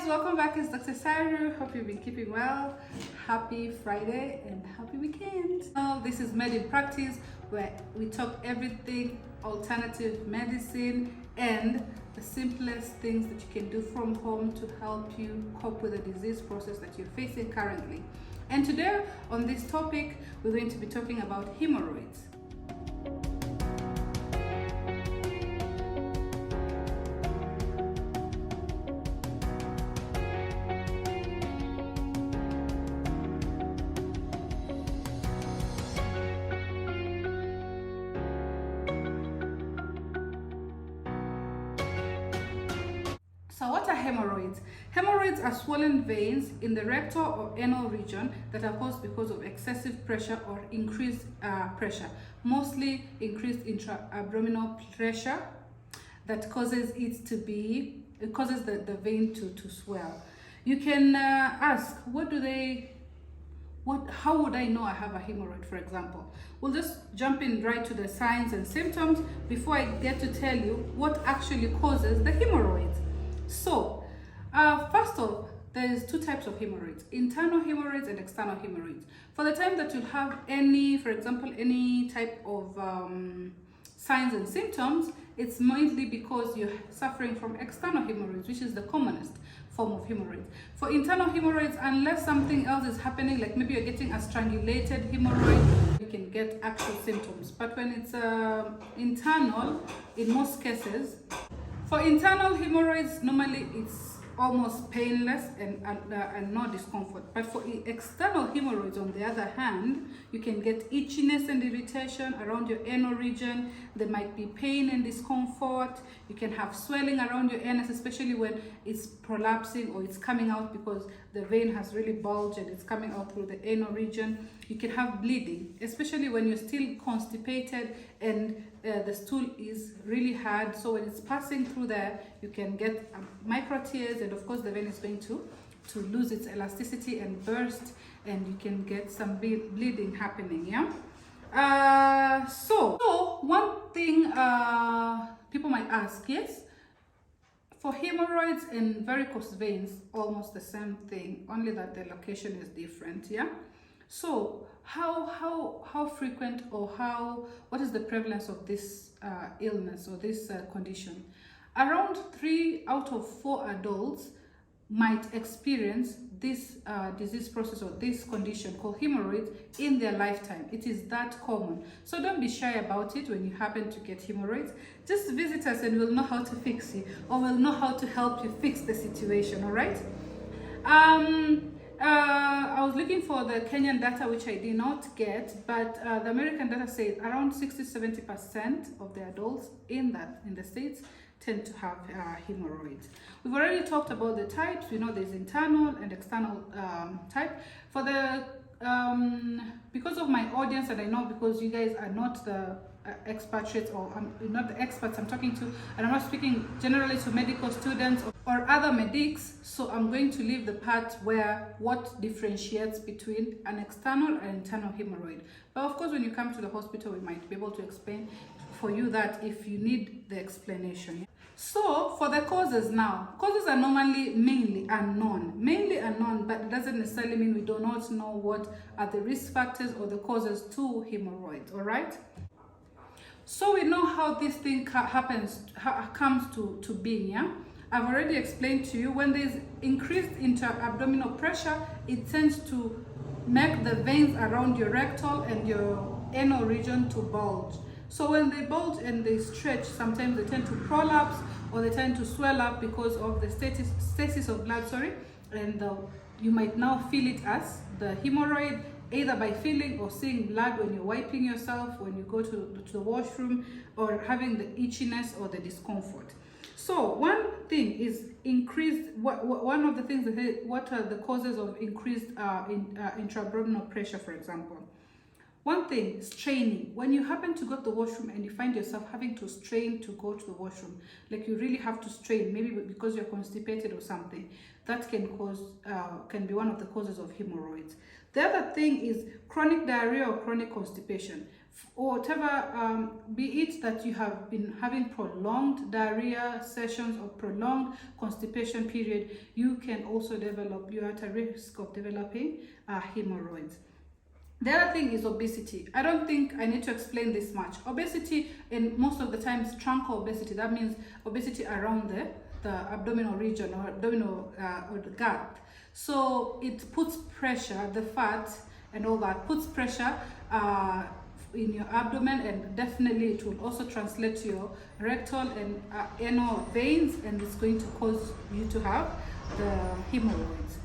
welcome back. It's Drsaru. Hope you've been keeping well. Happy Friday and happy weekend. This is Med in Practice, where we talk everything alternative medicine and the simplest things that you can do from home to help you cope with the disease process that you're facing currently. And today on this topic, we're going to be talking about hemorrhoids. So what are hemorrhoids? Hemorrhoids are swollen veins in the rectal or anal region that are caused because of excessive pressure or increased pressure, mostly increased intra-abdominal pressure that causes the vein to swell. You can ask, how would I know I have a hemorrhoid, for example? We'll just jump in right to the signs and symptoms before I get to tell you what actually causes the hemorrhoids. So, first off, there's two types of hemorrhoids: internal hemorrhoids and external hemorrhoids. For the time that you have for example, any type of signs and symptoms, it's mainly because you're suffering from external hemorrhoids, which is the commonest form of hemorrhoids. For internal hemorrhoids, unless something else is happening, like maybe you're getting a strangulated hemorrhoid, you can get actual symptoms. But when it's internal, in most cases, for internal hemorrhoids, normally it's almost painless and no discomfort. But for external hemorrhoids, on the other hand, you can get itchiness and irritation around your anal region. There might be pain and discomfort. You can have swelling around your anus, especially when it's prolapsing or it's coming out because the vein has really bulged and it's coming out through the anal region. You can have bleeding, especially when you're still constipated and the stool is really hard. So when it's passing through there, you can get micro tears, and of course the vein is going to lose its elasticity and burst, and you can get some bleeding happening. So one thing people might ask, yes, for hemorrhoids and varicose veins, almost the same thing, only that the location is different. So how frequent or what is the prevalence of this illness or this condition? Around 3 out of 4 adults might experience this disease process or this condition called hemorrhoids in their lifetime. It is that common. So don't be shy about it when you happen to get hemorrhoids. Just visit us and we'll know how to fix you, or we'll know how to help you fix the situation, all right? I was looking for the Kenyan data, which I did not get, but the American data says around 60-70% of the adults in the States tend to have hemorrhoids. We've already talked about the types. We know there's internal and external type. For the because of my audience, and I know because you guys are not the expatriates or not the experts I'm talking to, and I'm not speaking generally to medical students or other medics, so I'm going to leave the part where what differentiates between an external and internal hemorrhoid. But of course, when you come to the hospital, we might be able to explain for you that if you need the explanation. So for the causes now, causes are normally mainly unknown, but it doesn't necessarily mean we do not know what are the risk factors or the causes to hemorrhoids, all right? So we know how this thing comes to being, I've already explained to you, when there's increased intra-abdominal pressure, it tends to make the veins around your rectal and your anal region to bulge. So when they bulge and they stretch, sometimes they tend to prolapse or they tend to swell up because of the stasis of blood, and you might now feel it as the hemorrhoid, either by feeling or seeing blood when you're wiping yourself, when you go to the washroom, or having the itchiness or the discomfort. So one thing is one of the things what are the causes of increased intra-abdominal pressure, for example? One thing, straining. When you happen to go to the washroom and you find yourself having to strain to go to the washroom, like you really have to strain, maybe because you're constipated or something, that can be one of the causes of hemorrhoids. The other thing is chronic diarrhea or chronic constipation. or whatever, be it that you have been having prolonged diarrhea sessions or prolonged constipation period, you can also develop, you're at a risk of developing hemorrhoids. The other thing is obesity. I don't think I need to explain this much. Obesity, and most of the times truncal obesity, that means obesity around the abdominal region or abdominal or the gut. So it puts pressure, the fat and all that puts pressure in your abdomen, and definitely it will also translate to your rectal and anal veins, and it's going to cause you to have the hemorrhoids.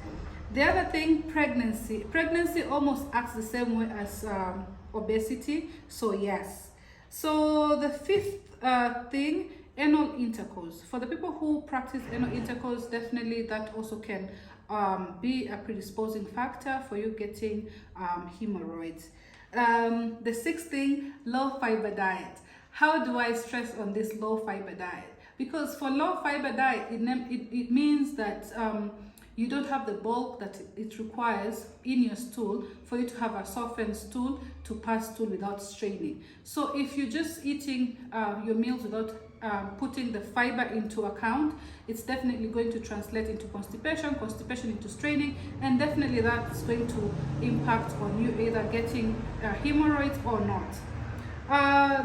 The other thing, pregnancy. Pregnancy almost acts the same way as obesity, so yes. So the fifth thing, anal intercourse. For the people who practice anal intercourse, definitely that also can be a predisposing factor for you getting hemorrhoids. The sixth thing, low fiber diet. How do I stress on this low fiber diet? Because for low fiber diet, it means that you don't have the bulk that it requires in your stool for you to have a softened stool to pass stool without straining. So if you're just eating your meals without putting the fiber into account, it's definitely going to translate into constipation into straining, and definitely that's going to impact on you either getting hemorrhoids or not.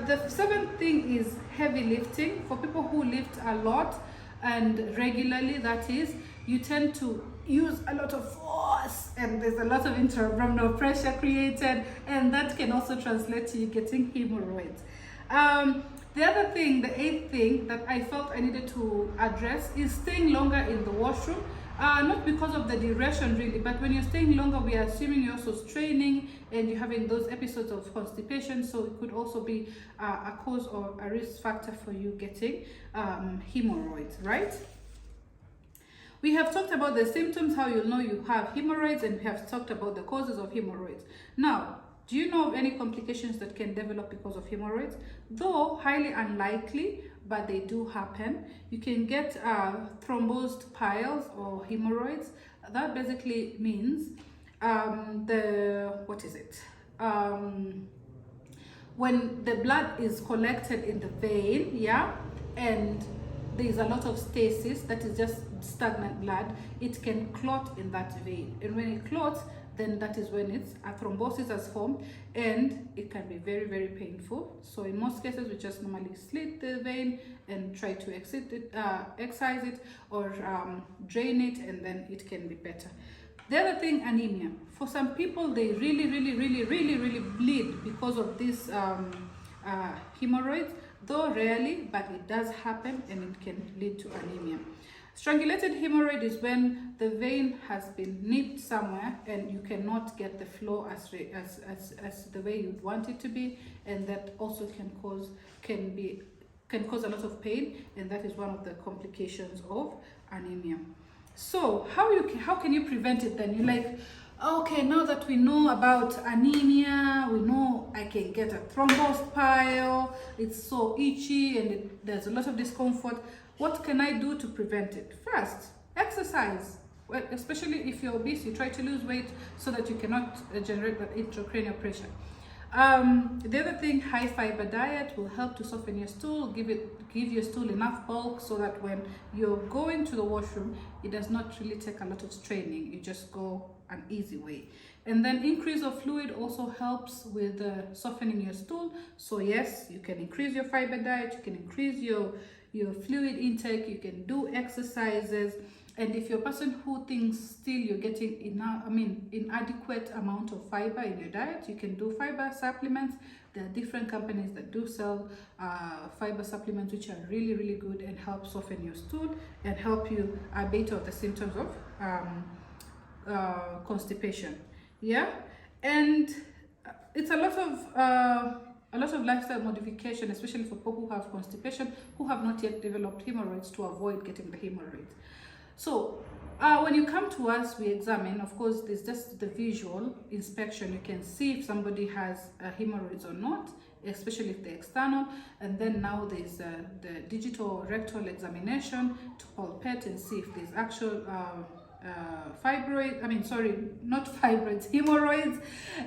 The seventh thing is heavy lifting. For people who lift a lot and regularly, that is, you tend to use a lot of force and there's a lot of intra-abdominal pressure created, and that can also translate to you getting hemorrhoids. The other thing, the eighth thing that I felt I needed to address is staying longer in the washroom. Not because of the duration really, but when you're staying longer, we are assuming you're also straining and you're having those episodes of constipation, so it could also be a cause or a risk factor for you getting hemorrhoids, right? We have talked about the symptoms, how you'll know you have hemorrhoids, and we have talked about the causes of hemorrhoids. Now, do you know of any complications that can develop because of hemorrhoids? Though highly unlikely, but they do happen. You can get thrombosed piles or hemorrhoids. That basically means when the blood is collected in the vein, yeah, and there's a lot of stasis, that is just stagnant blood, it can clot in that vein, and when it clots, then that is when it's a thrombosis has formed, and it can be very, very painful. So in most cases, we just normally slit the vein and try to excise it or drain it, and then it can be better. The other thing, anemia. For some people, they really bleed because of this hemorrhoids, though rarely, but it does happen, and it can lead to anemia. Strangulated hemorrhoid is when the vein has been nipped somewhere and you cannot get the flow as the way you'd want it to be, and that also can cause a lot of pain, and that is one of the complications of anemia. So how can you prevent it then? You're like, okay, now that we know about anemia, we know I can get a thrombosed pile, it's so itchy and there's a lot of discomfort. What can I do to prevent it? First, exercise. Well, especially if you're obese, you try to lose weight so that you cannot generate that intracranial pressure. The other thing, high fiber diet will help to soften your stool, give your stool enough bulk so that when you're going to the washroom, it does not really take a lot of straining. You just go an easy way. And then increase of fluid also helps with softening your stool. So yes, you can increase your fiber diet, you can increase your fluid intake, you can do exercises. And if you're a person who thinks still you're getting inadequate amount of fiber in your diet, you can do fiber supplements. There are different companies that do sell fiber supplements, which are really good and help soften your stool and help you abate of the symptoms of constipation. Yeah, and it's a lot of lifestyle modification, especially for people who have constipation, who have not yet developed hemorrhoids, to avoid getting the hemorrhoids. So when you come to us, we examine. Of course, there's just the visual inspection. You can see if somebody has hemorrhoids or not, especially if they're external. And then now there's the digital rectal examination to palpate and see if there's actual hemorrhoids.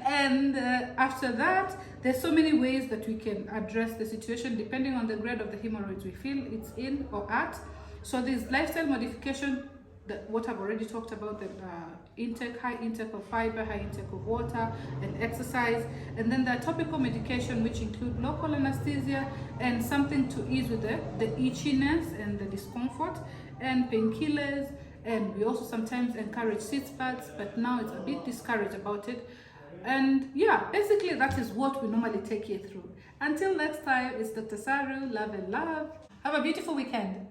And after that, there's so many ways that we can address the situation depending on the grade of the hemorrhoids we feel it's in or at. So there's lifestyle modification, what I've already talked about, the high intake of fiber, high intake of water, and exercise. And then the topical medication, which include local anesthesia and something to ease with the itchiness and the discomfort, and painkillers. And we also sometimes encourage sitz baths, but now it's a bit discouraged about it. And yeah, basically that is what we normally take you through. Until next time, it's Dr. Saru. Love and love. Have a beautiful weekend.